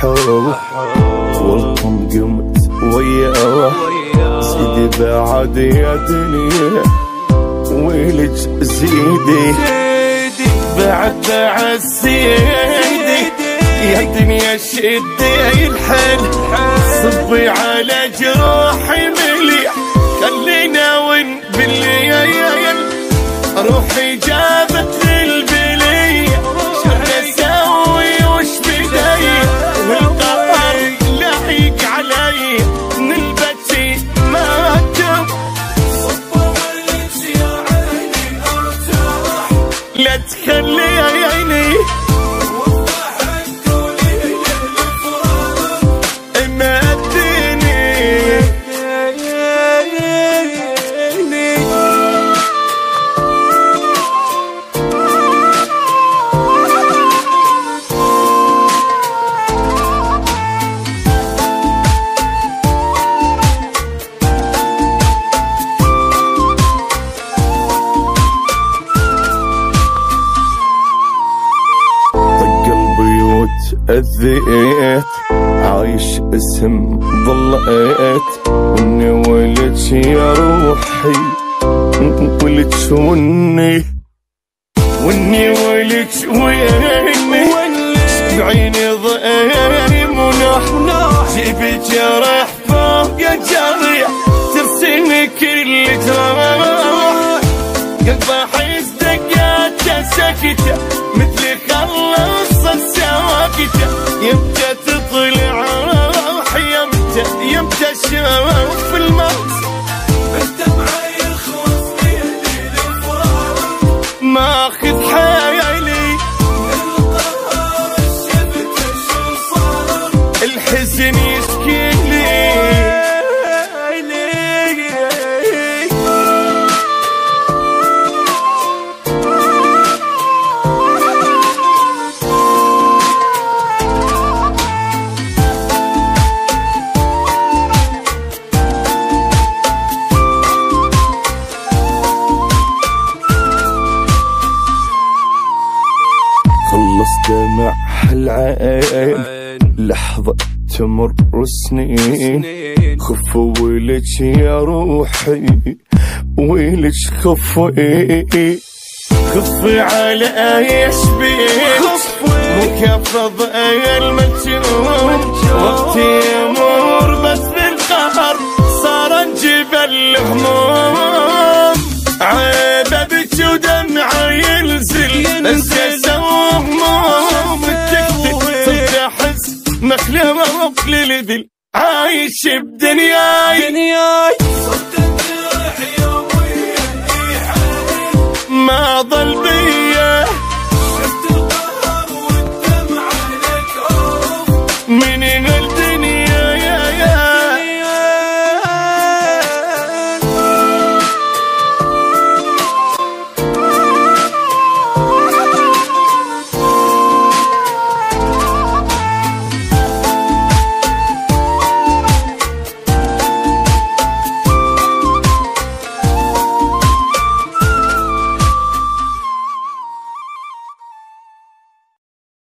أحب والكم قمت وياه زيدي بعد يا دنيا ويلج زيدي بعد سيدي يا دنيا شدي الحل صبي على جروحي مليح خلينا ون بالليل روحي جابت للبلية شر اسوي وش بدي والقهر لاحق علي نلبسي ما تم صبرت يا عيني ارتاح لا تخلي عيني أذيت عايش اسم ضليت واني ولدش يا روحي ولدش واني ولدش ويني بعيني ضايم ونح جيبي جرح فوق جريح ترسمي كل جراح قلبي حيس دقاته سكته مثلي خلص السواكته يمتى تطلع روحي يمتى اشوف الموت الدمع يخلص بيدي الفراق ماخذ حيالي القهر الشبت شو صار الحزن يشكي لي دمع العين لحظة تمر سنين خف ويلج يا روحي ويلج خفي خفي على ايش بيك مكفض المجنون وقتي يمر بس بالقهر صار نجيب الهموم عيب بك ودمعي ينزل بس مخلوق للذل عايش بدنياي صرت الجرح يوميا ما ضل بيا